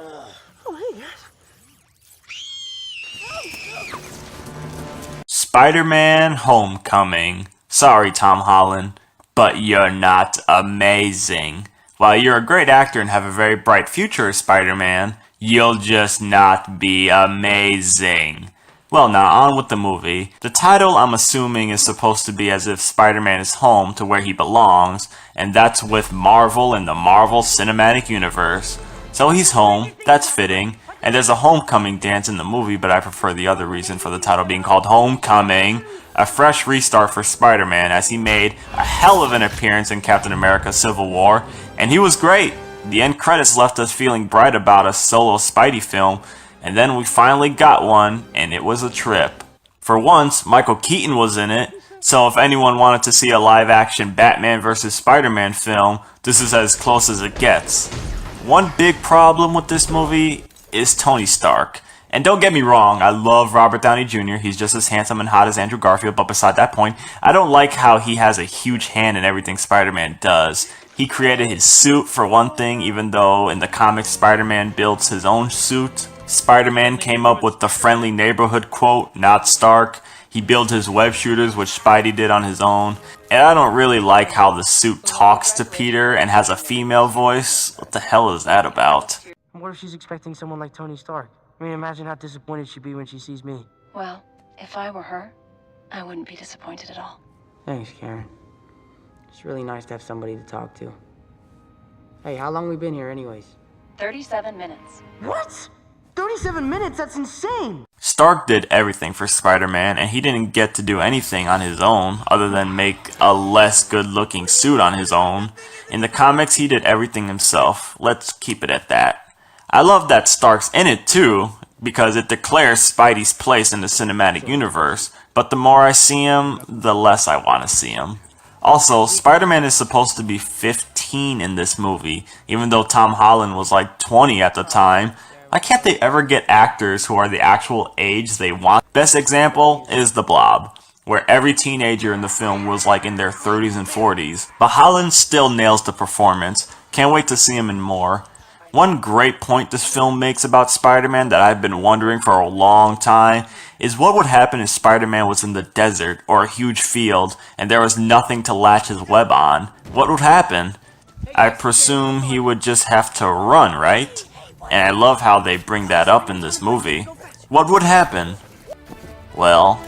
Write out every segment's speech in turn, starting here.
Oh, hey, guys. Spider-Man Homecoming. Sorry, Tom Holland, but you're not amazing. While you're a great actor and have a very bright future as Spider-Man, you'll just not be amazing. Well, now on with the movie. The title, I'm assuming, is supposed to be as if Spider-Man is home to where he belongs, and that's with Marvel and the Marvel Cinematic Universe. So he's home, that's fitting, and there's a homecoming dance in the movie, but I prefer the other reason for the title being called Homecoming. A fresh restart for Spider-Man, as he made a hell of an appearance in Captain America Civil War, and he was great. The end credits left us feeling bright about a solo Spidey film, and then we finally got one, and it was a trip. For once, Michael Keaton was in it, so if anyone wanted to see a live-action Batman vs. Spider-Man film, this is as close as it gets. One big problem with this movie is Tony Stark. And don't get me wrong, I love Robert Downey Jr., he's just as handsome and hot as Andrew Garfield, but beside that point, I don't like how he has a huge hand in everything Spider-Man does. He created his suit, for one thing, even though in the comics Spider-Man builds his own suit. Spider-Man came up with the friendly neighborhood quote, not Stark. He built his web shooters, which Spidey did on his own. And I don't really like how the suit talks to Peter and has a female voice. What the hell is that about? What if she's expecting someone like Tony Stark? I mean, imagine how disappointed she'd be when she sees me. Well, if I were her, I wouldn't be disappointed at all. Thanks, Karen. It's really nice to have somebody to talk to. Hey, how long we been here anyways? 37 minutes. What? 37 minutes? That's insane! Stark did everything for Spider-Man, and he didn't get to do anything on his own, other than make a less good-looking suit on his own. In the comics, he did everything himself. Let's keep it at that. I love that Stark's in it too, because it declares Spidey's place in the cinematic universe, but the more I see him, the less I want to see him. Also, Spider-Man is supposed to be 15 in this movie, even though Tom Holland was like 20 at the time. Why can't they ever get actors who are the actual age they want? Best example is The Blob, where every teenager in the film was like in their 30s and 40s. But Holland still nails the performance. Can't wait to see him in more. One great point this film makes about Spider-Man that I've been wondering for a long time is what would happen if Spider-Man was in the desert or a huge field and there was nothing to latch his web on. What would happen? I presume he would just have to run, right? And I love how they bring that up in this movie. What would happen? Well,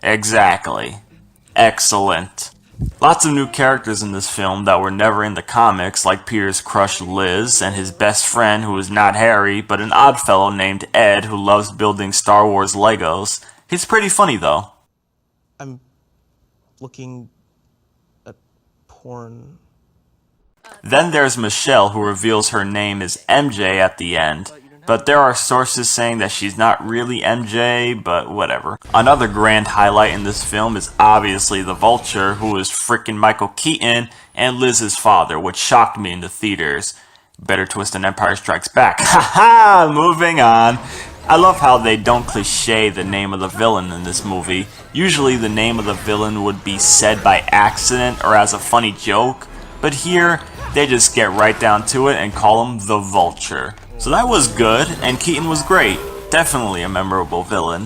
exactly. Excellent. Lots of new characters in this film that were never in the comics, like Peter's crush Liz and his best friend who is not Harry, but an odd fellow named Ed who loves building Star Wars Legos. He's pretty funny though. I'm looking at porn. Then there's Michelle, who reveals her name is MJ at the end. But there are sources saying that she's not really MJ, but whatever. Another grand highlight in this film is obviously the Vulture, who is frickin' Michael Keaton, and Liz's father, which shocked me in the theaters. Better twist than Empire Strikes Back. Haha! Moving on. I love how they don't cliche the name of the villain in this movie. Usually the name of the villain would be said by accident or as a funny joke, but here they just get right down to it and call him the Vulture. So that was good, and Keaton was great. Definitely a memorable villain.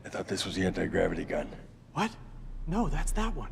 I thought this was the anti-gravity gun. What? No, that's that one.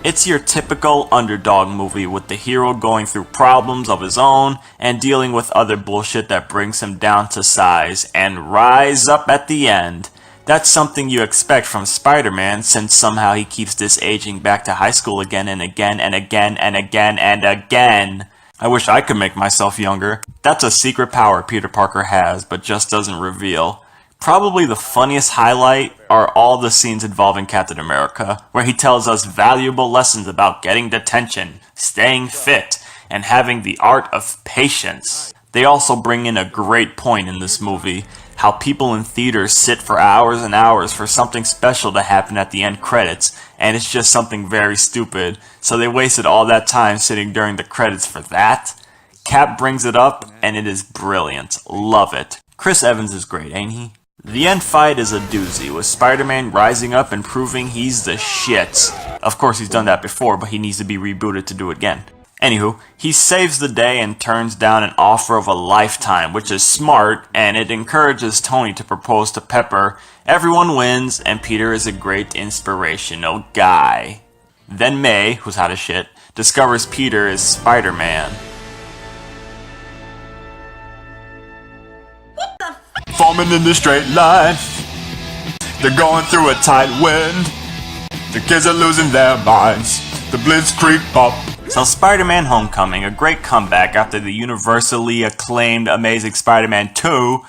It's your typical underdog movie with the hero going through problems of his own and dealing with other bullshit that brings him down to size and rise up at the end. That's something you expect from Spider-Man, since somehow he keeps disaging back to high school again and again and again and again and again. I wish I could make myself younger. That's a secret power Peter Parker has, but just doesn't reveal. Probably the funniest highlight are all the scenes involving Captain America, where he tells us valuable lessons about getting detention, staying fit, and having the art of patience. They also bring in a great point in this movie, how people in theaters sit for hours and hours for something special to happen at the end credits, and it's just something very stupid, so they wasted all that time sitting during the credits for that. Cap brings it up, and it is brilliant. Love it. Chris Evans is great, ain't he? The end fight is a doozy, with Spider-Man rising up and proving he's the shit. Of course he's done that before, but he needs to be rebooted to do it again. Anywho, he saves the day and turns down an offer of a lifetime, which is smart, and it encourages Tony to propose to Pepper. Everyone wins, and Peter is a great inspirational guy. Then May, who's hot as shit, discovers Peter is Spider-Man. Forming in the straight line. They're going through a tight wind. The kids are losing their minds. The blitzkrieg pop. So Spider-Man Homecoming, a great comeback after the universally acclaimed Amazing Spider-Man 2,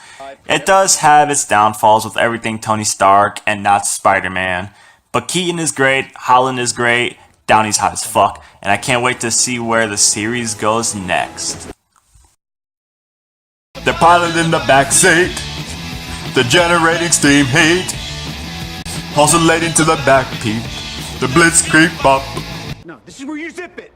it does have its downfalls with everything Tony Stark and not Spider-Man. But Keaton is great, Holland is great, Downey's hot as fuck, and I can't wait to see where the series goes next. They're piloting in the backseat. They're generating steam heat. Oscillating to the backpeak. The blitzkrieg pop. No, this is where you zip it.